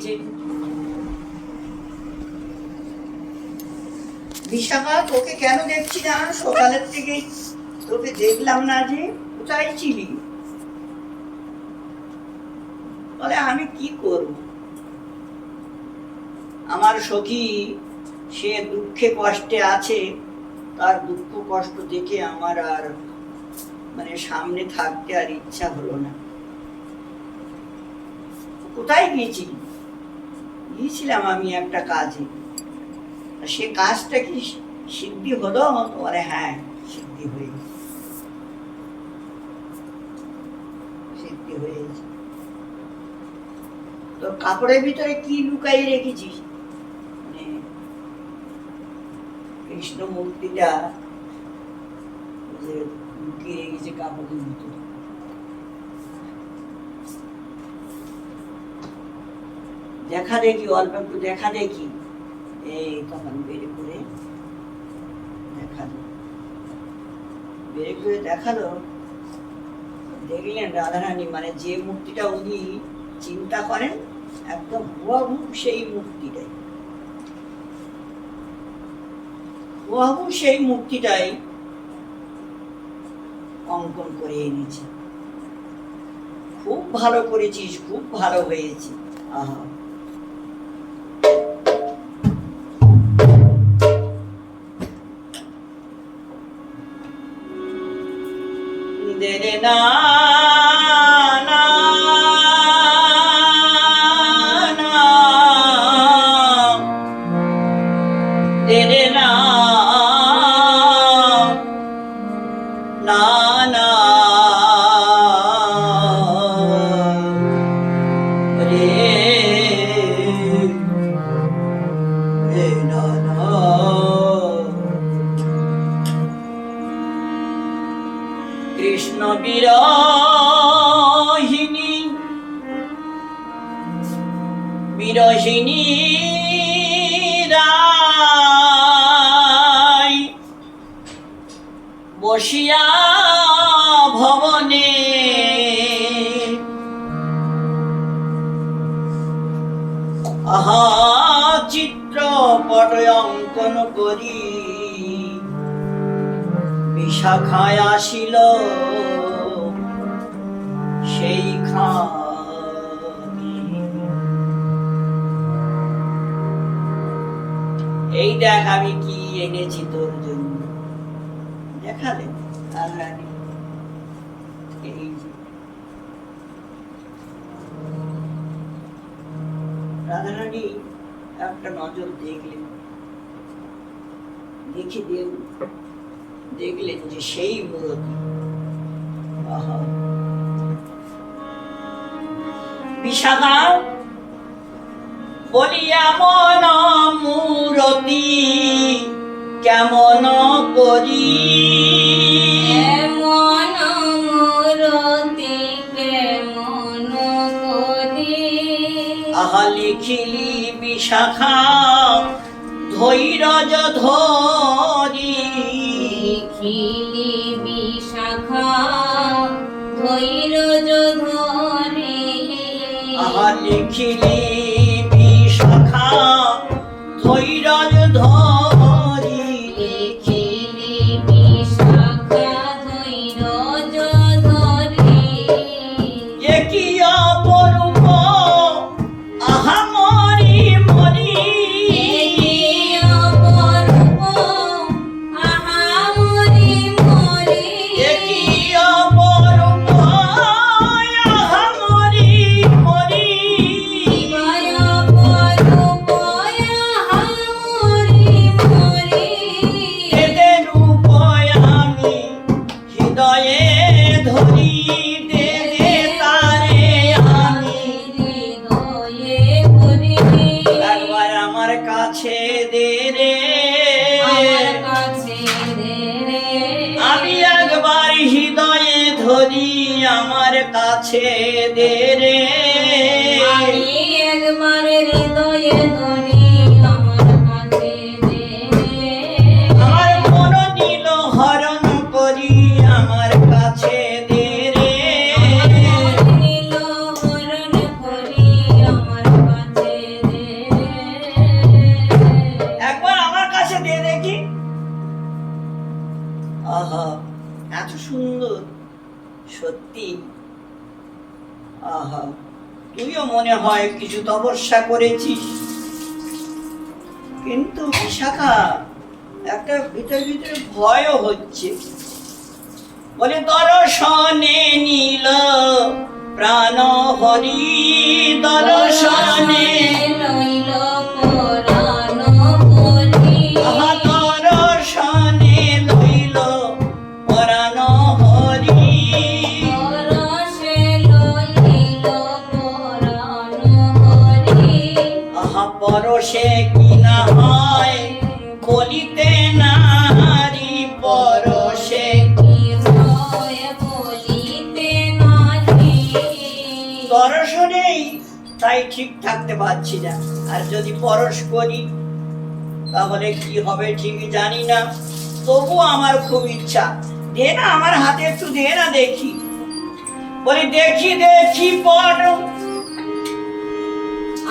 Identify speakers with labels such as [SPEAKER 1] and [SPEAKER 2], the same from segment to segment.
[SPEAKER 1] রেখেছে। বিশাখা, তোকে কেন দেখছি না সকালের থেকে? তোকে দেখলাম না যে, কোথায় ছিলি? বলে আমি কি করব, আমার সখী সে দুঃখে কষ্টে আছে, তার দুঃখ কষ্ট দেখে আমার আর সামনে থাকতে আর ইচ্ছা হলো না। কোথায় গিয়েছিলি? গিয়েছিলাম আমি একটা কাজে। সে কাজটা কি সিদ্ধি হলো? বলে হ্যাঁ, সিদ্ধি হয়েছে, সিদ্ধি হয়েছে। তোর কাপড়ের ভিতরে কি লুকাই রেখেছিস? কৃষ্ণ মূর্তিটা লুকিয়ে রেখেছে কাপড়ের ভিতরে। দেখা দেখি, অল্প একটু দেখা দেখি। এই তখন বের করে দেখালো, বের করে দেখালো। দেখলেন রাধারানী যে মূর্তিটা উনি চিন্তা করেন, একদম হুবহু সেই মূর্তিটাই, হুবহু সেই মূর্তিটাই অঙ্কন করে এনেছে। খুব ভালো করেছিস, খুব ভালো হয়েছে। আহা, দেরে না না না, দেরে না না না, রে রে না না। কৃষ্ণ বিরহিনী বিরহিনী রায় বসিয়া ভবনে আহা চিত্রপট অঙ্কন করি বিশাখায় আসিল সেইখানে। এই দেখ আমি কি এনেছি তোর জন্য। দেখালেন রাধারানী, এই যে রাধারানী একটা নজর দেখলেন, দেখে দেখলেন যে সেই মূরতি। আহা, বিশাখা বলিয়া মন মূরতি কেমন করি,
[SPEAKER 2] কেমন মূরতি কেমন করি।
[SPEAKER 1] আহা লিখিলি বিশাখা ধৈর্য ধরি,
[SPEAKER 2] লিখিলি বিশাখা ধৈর্য ধরি।
[SPEAKER 1] আহা লিখিলি বিশাখা ধৈর্য ধরি,
[SPEAKER 2] লিখিলি বিশাখা ধৈর্য ধরি।
[SPEAKER 1] একই অপরূপ আহা মরি মরি,
[SPEAKER 2] একই অপরূপ আহা মরি মরি।
[SPEAKER 1] একই অপরূপ আহা মরি মরি,
[SPEAKER 2] দিবায় অপরূপ আহা মরি মরি।
[SPEAKER 1] এদের রূপ আমি হৃদয়ে ধরি, দে দে তারে আমি
[SPEAKER 2] হৃদয়ে ভরি।
[SPEAKER 1] একবার আমার কাছে দে রে,
[SPEAKER 2] আমার কাছে দে রে।
[SPEAKER 1] আমি একবার হৃদয়ে ধরি, আমার কাছে দে রে।
[SPEAKER 2] আমি একবার হৃদয়ে ধরি, আমার কাছে দে রে।
[SPEAKER 1] আমার মন নীল হরণ করি, আমার কাছে দে রে।
[SPEAKER 2] আমার নীল হরণ করি, আমার কাছে
[SPEAKER 1] তুইও মনে হয় কিছু তপস্যা করেছিস, কিন্তু বিশাখা একটা ভিতরে ভিতরে ভয়ও হচ্ছে। বলে দর্শনে নীল প্রাণ হরি, দর্শনে
[SPEAKER 2] লইল পরাণ হরি।
[SPEAKER 1] আহা দর্শনে লইল পরাণ হরি।
[SPEAKER 2] পরশে লইল পরাণ হরি।
[SPEAKER 1] আহা পরশে কি না হয় বলিতে নারী, পরশে
[SPEAKER 2] কি হয় বলিতে নাহি।
[SPEAKER 1] দর্শনেই তাই ঠিক থাকতে পারছি না, আর যদি পরশ করি তাহলে কি হবে ঠিক জানি না। তবু আমার খুব ইচ্ছা, দে না আমার হাতে একটু দে না দেখি। বলি দেখি দেখি পর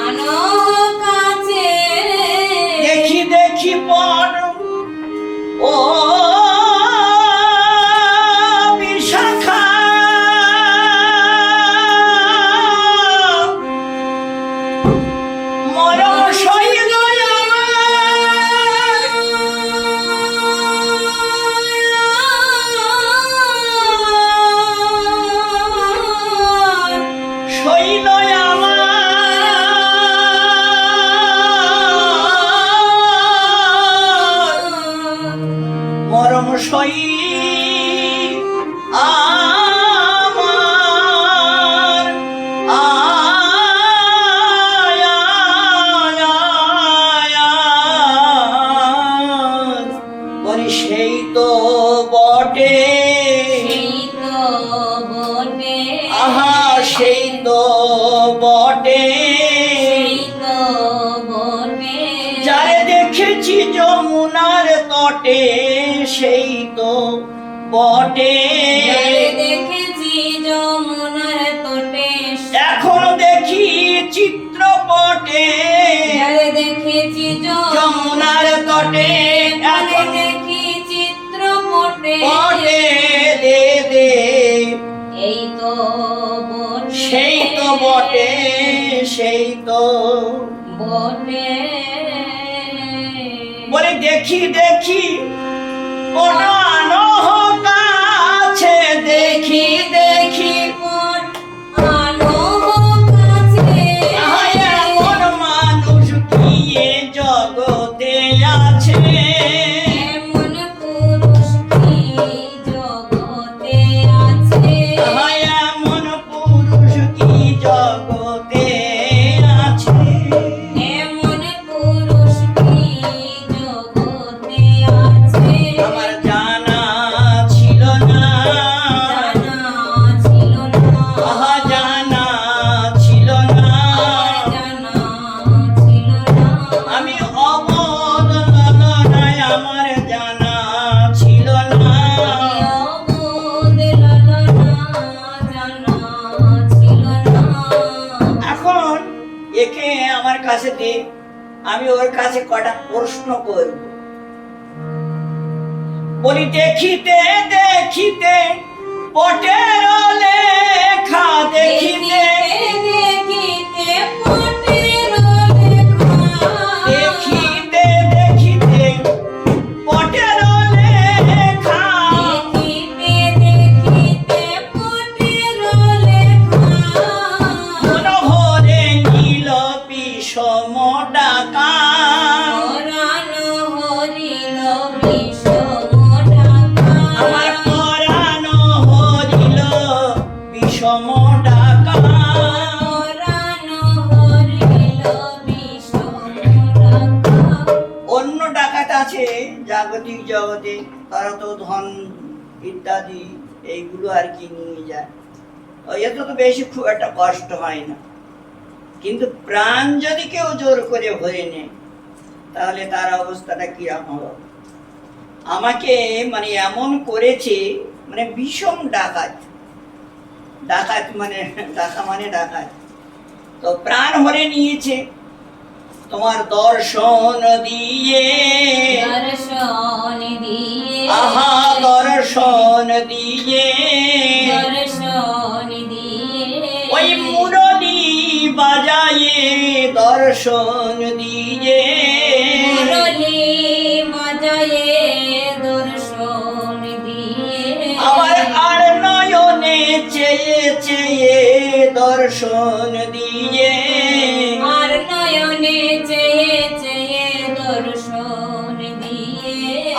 [SPEAKER 2] আনো কাছে
[SPEAKER 1] দেখি দেখি পর ও বিশাখা, মরম সইল আমার, সইল আমার, মরম সই আমার। আয়, আয়, আয়, আয়। বলি সেই তো বটে,
[SPEAKER 2] সেই তো বটে।
[SPEAKER 1] আহা সেই তো বটে,
[SPEAKER 2] সেই তো বটে।
[SPEAKER 1] যারে দেখেছি যমুনার তটে, সেই তো বটে।
[SPEAKER 2] যারে দেখেছি যমুনার তটে,
[SPEAKER 1] এখনো দেখি চিত্রপটে,
[SPEAKER 2] যারে দেখেছি
[SPEAKER 1] যমুনার তটে,
[SPEAKER 2] যারে
[SPEAKER 1] এখন
[SPEAKER 2] দেখি চিত্রপটে।
[SPEAKER 1] পটে দে দে,
[SPEAKER 2] এই তো বটে।
[SPEAKER 1] সেই তো বটে, সেই তো
[SPEAKER 2] বটে।
[SPEAKER 1] বলে দেখি দেখি পড়ানো কাছে, দেখি দেখি
[SPEAKER 2] আনো কাছে।
[SPEAKER 1] আহা এমন মানুষ কি এ জগতে আছে,
[SPEAKER 2] এমন পুরুষ কি জগতে আছে।
[SPEAKER 1] আহা এমন পুরুষ কি জগতে আছে।
[SPEAKER 2] এমন পুরুষ কি জগতে আছে।
[SPEAKER 1] আমার জানা ছিল না,
[SPEAKER 2] জানা ছিল না।
[SPEAKER 1] আহা জানা ছিল না,
[SPEAKER 2] আমার জানা ছিল না।
[SPEAKER 1] আমি অবোধ ললনায় আমার জানা ছিল না।
[SPEAKER 2] আমি অবোধ ললনা, জানা ছিল না।
[SPEAKER 1] এখন একে আমার কাছে দে, আমি ওর কাছে কটা প্রশ্ন করব। বলি দেখিতে দেখিতে পটের লেখা, দেখিতে
[SPEAKER 2] দেখিতে পটের লেখা।
[SPEAKER 1] দেখিতে দেখিতে পটের লেখা,
[SPEAKER 2] দেখিতে দেখিতে পটের লেখা।
[SPEAKER 1] মনোহরে নীল বিষম ডাকা,
[SPEAKER 2] পরাণ হরিল বিষম ডাকা।
[SPEAKER 1] আমার পরাণ হরিল বিষম ডাকা।
[SPEAKER 2] পরাণ হরিল বিষম ডাকা।
[SPEAKER 1] অন্য ডাকাত আছে জাগতিক জগতে, তারা তো ধন ইত্যাদি এইগুলো আর কি নিয়ে যায়, এত তো বেশি খুব একটা কষ্ট হয় না। কিন্তু প্রাণ যদি কেউ জোর করে ভরে নেয় তাহলে তার অবস্থাটা কিরকম হবে। আমাকে মানে এমন করেছে, মানে ভীষণ ডাকাত, ডাকাত মানে ডাকা মানে ডাকাত, তো প্রাণ ভরে নিয়েছে তোমার দর্শন দিয়ে,
[SPEAKER 2] দর্শন দিয়ে।
[SPEAKER 1] আহা দর্শন দিয়ে,
[SPEAKER 2] দর্শন দিয়ে।
[SPEAKER 1] ওই মুরলী বাজায়ে দর্শন দিয়ে,
[SPEAKER 2] মুরলি বাজায়ে দর্শন দিয়ে,
[SPEAKER 1] আমার আর নয়নে চেয়ে চেয়ে দর্শন দিয়ে,
[SPEAKER 2] আর নয়নে চেয়ে চেয়ে দর্শন দিয়ে,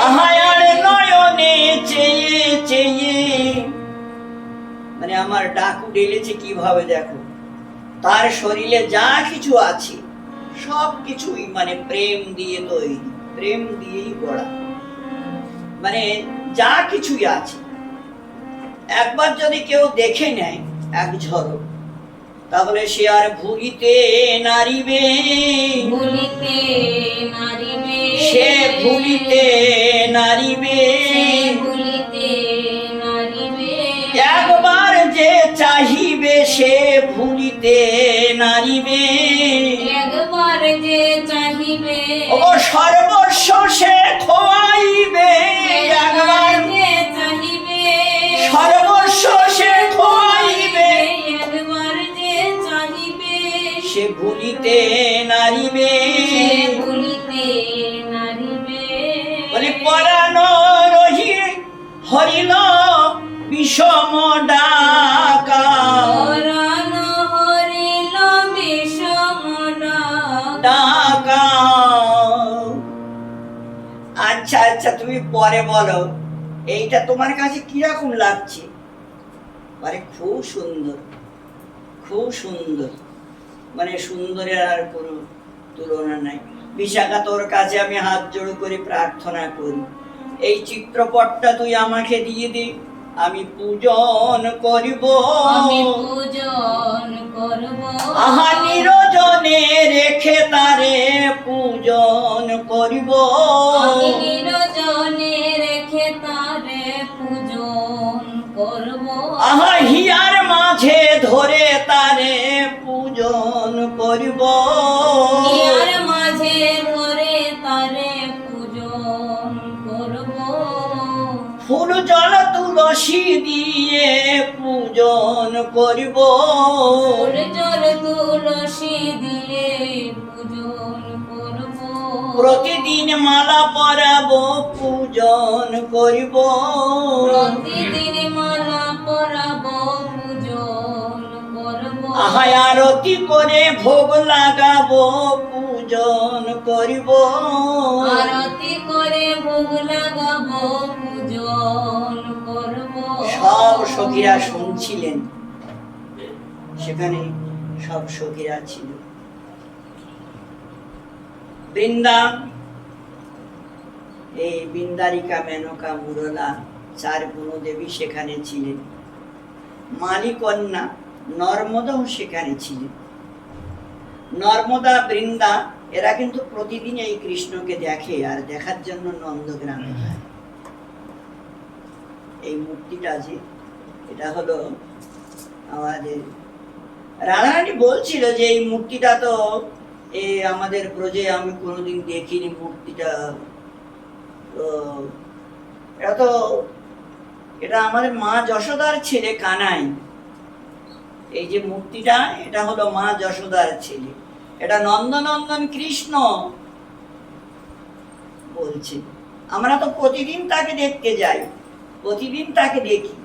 [SPEAKER 1] আহায় আর নয়নে চেয়ে চেয়ে, মানে আমার ডাকু ডেলেছে কিভাবে দেখো, তার শরীরে যা কিছু আছে সব কিছুই মানে প্রেম দিয়ে তৈরি, প্রেম দিয়েই গড়া, মানে যা কিছুই আছে একবার যদি কেউ দেখে নেয় এক ঝলক, তাহলে সে আর ভুলিতে নারিবে,
[SPEAKER 2] ভুলিতে নারিবে,
[SPEAKER 1] সে ভুলিতে নারিবে,
[SPEAKER 2] সে ভুলিতে নারিবে,
[SPEAKER 1] একবার যে চাহিবে সে ভুলিতে নারিবে,
[SPEAKER 2] একবার যে চাহিবে,
[SPEAKER 1] ও সর্বস্ব সে খোয়াইবে, একবার
[SPEAKER 2] যে চাহিবে,
[SPEAKER 1] সর্বস্ব সে খোয়াইবে,
[SPEAKER 2] একবার যে চাহিবে,
[SPEAKER 1] সে ভুলিতে নারিবে,
[SPEAKER 2] সে ভুলিতে নারিবে,
[SPEAKER 1] বলে পরাণ রহি হরিল বিষম ডাকা,
[SPEAKER 2] পরাণ হরিল বিষম
[SPEAKER 1] ডাকা। আচ্ছা আচ্ছা, তুমি পরে বলো এইটা তোমার কাছে কিরকম লাগছে? মানে খুব সুন্দর, খুব সুন্দর, মানে সুন্দরের আর কোনো তুলনা নাই। বিশাখা, তোর কাছে আমি হাত জোড় করে প্রার্থনা করি, এই চিত্রপটটা তুই আমাকে দিয়ে দে, আমি পূজন করিব,
[SPEAKER 2] আমি পূজন করব,
[SPEAKER 1] আহা নিরজনে রেখে তারে পূজন করিব,
[SPEAKER 2] আমি নিরজনে রেখে তারে পূজন করব,
[SPEAKER 1] আহা হিয়ার মাঝে ধরে তারে পূজন করিব,
[SPEAKER 2] হিয়ার মাঝে ধরে তারে পূজন করব,
[SPEAKER 1] ফুল জল তুলসী দিয়ে পূজন করিব,
[SPEAKER 2] ফুল জল তুলসী দিয়ে পূজন করব,
[SPEAKER 1] প্রতিদিন মালা পরাবো পূজন করিব,
[SPEAKER 2] প্রতিদিন মালা পরাবো পূজন করব,
[SPEAKER 1] আহায় আরতি করে ভোগ লাগাবো পূজন করিব,
[SPEAKER 2] আরতি করে ভোগ লাগাবো পূজন করব,
[SPEAKER 1] সব সখীরা শুনছিলেন, সেখানে সব সখীরা ছিল। বৃন্দা, এই বৃন্দারিকা, মেনকা, মুরলা, চার গুণদেবী সেখানে ছিলেন, মালিকন্যা নর্মদাও সেখানে ছিলেন। নর্মদা, বৃন্দা এরা কিন্তু প্রতিদিন এই কৃষ্ণকে দেখে, আর দেখার জন্য নন্দগ্রামে যায়। এই মূর্তিটা যে, এটা হলো আমাদের রাধারানী বলছিল যে এই মূর্তিটা তো আমাদের ব্রজে আমি কোনোদিন দেখিনি, মূর্তিটা তো এটা আমাদের মা যশোদার ছেলে কানাই। এই যে মূর্তিটা, এটা হলো মা যশোদার ছেলে, এটা নন্দনন্দন কৃষ্ণ বলছে। আমরা তো প্রতিদিন তাকে দেখতে যাই, প্রতিদিন তাকে দেখি,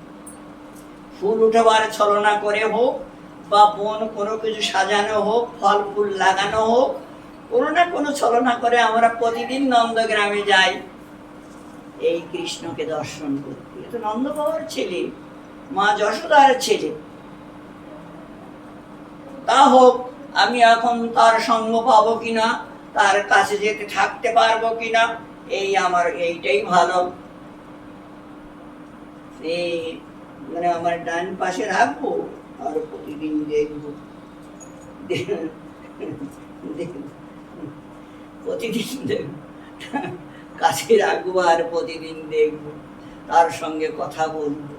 [SPEAKER 1] ফুল উঠবার ছলনা করে হোক বা বন কোনো কিছু সাজানো হোক, ফল ফুল লাগানো হোক, কোনো না কোনো ছলনা করে আমরা প্রতিদিন নন্দগ্রামে যাই এই কৃষ্ণকে দর্শন করতে। এ তো নন্দ বাবার ছেলে, মা যশোদার ছেলে। তা হোক, আমি এখন তার সঙ্গ পাবো কিনা, তার কাছে যেতে থাকতে পারবো কিনা, এই আমার এইটাই ভালো। মানে আমার ডান পাশে রাখবো আর প্রতিদিন দেখবো, প্রতিদিন দেখবো, কাছে রাখবো আর প্রতিদিন দেখবো, তার সঙ্গে কথা বলবো,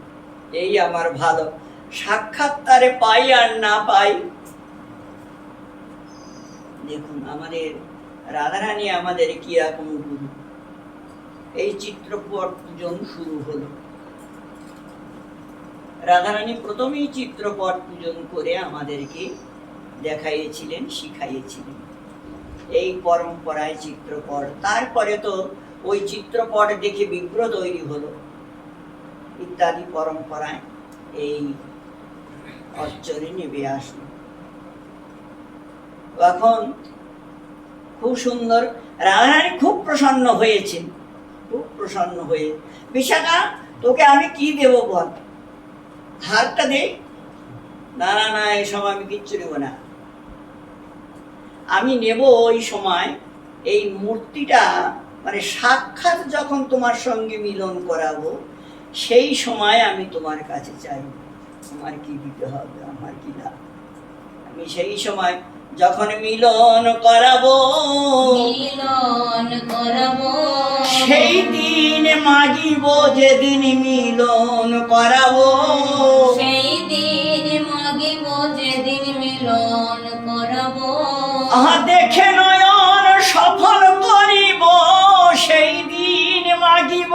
[SPEAKER 1] এই আমার ভালো। সাক্ষাৎ তারে পাই আর না পাই। দেখুন আমাদের রাধারানী আমাদের কি রকম গুরু। এই চিত্রপট পূজন শুরু হলো, রাধারানী প্রথমেই চিত্রপট পূজন করে আমাদেরকে দেখাইয়েছিলেন, শিখাইয়েছিলেন। এই পরম্পরায় চিত্রপট। তারপরে তো ওই চিত্রপট দেখে বিগ্রহ তৈরি হলো ইত্যাদি পরম্পরায় এই অর্চনে নেমে আসলো। এখন খুব সুন্দর, রাধারানী খুব প্রসন্ন হয়েছেন, খুব প্রসন্ন হয়ে, বিশাখা তোকে আমি কি দেব বল, হারটা দে। না না না, এই সময় আমি কিচ্ছু নেব না, আমি নেব ওই সময় এই মূর্তিটা, মানে সাক্ষাৎ যখন তোমার সঙ্গে মিলন করাবো সেই সময় আমি তোমার কাছে চাইব। আমার কি দিতে হবে, আমার কি লাভ, আমি সেই সময় যখন মিলন করাবো,
[SPEAKER 2] মিলন করাবো,
[SPEAKER 1] সেই দিন মাগিব, যেদিন মিলন করাবো,
[SPEAKER 2] সেই দিন মাগিব, যেদিন মিলন করাবো।
[SPEAKER 1] আহা দেখে নয়ন সফল করিব, সেই দিন মাগিব,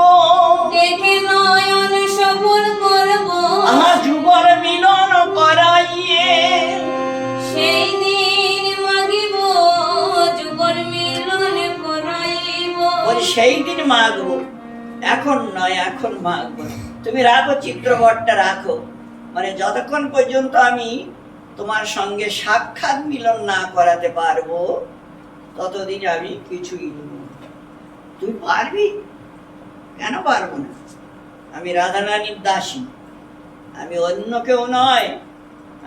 [SPEAKER 2] দেখে নয়ন সফল করব,
[SPEAKER 1] আহা যুগল মিলন করাইয়ে,
[SPEAKER 2] সেই দিন মাগিব, যুগল মিলন করাইব।
[SPEAKER 1] বলি সেই দিন মাগবো, এখন নয়, এখন মাগবো। তুমি রাখো চিত্রপটটা, রাখো, মানে যতক্ষণ পর্যন্ত আমি তোমার সঙ্গে সাক্ষাৎ মিলন না করাতে পারবো ততদিন আমি কিছুই নেব। তুই পারবি? কেন পারবো না? আমি রাধারানীর দাসী, আমি অন্য কেউ নয়,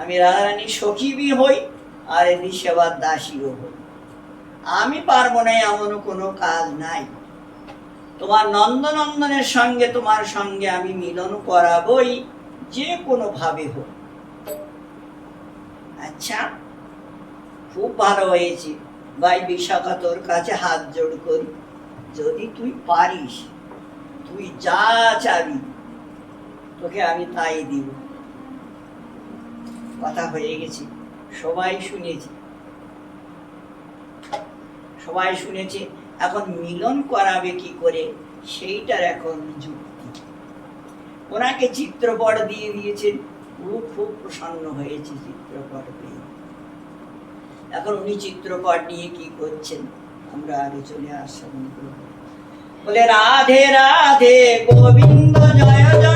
[SPEAKER 1] আমি রাধারানীর সখীবি হই আর এদি সেবার দাসীও হই। আমি পারবো না এমন কোনো কাজ নাই। তোমার নন্দনন্দনের সঙ্গে, তোমার সঙ্গে আমি মিলন করাবই, যে কোনো ভাবে হোক। আচ্ছা, খুব ভালো হয়েছে ভাই বিশাখা, তোর কাছে হাত জোড় করি, যদি তুই পারিস, তুই যা চাবি তোকে আমি তাই দিব। কথা হয়ে গেছে, সবাই শুনেছে, সবাই শুনেছে। এখন মিলন করাবে কি করে সেইটার এখন যুক্তি। ওনাকে চিত্রপট দিয়ে দিয়েছেন, ও খুব প্রসন্ন হয়েছে চিত্রপট পেয়ে। এখন উনি চিত্রপট নিয়ে কি করছেন আমরা আগে চলে আসলাম। বলে রাধে রাধে গোবিন্দ জয় জয়।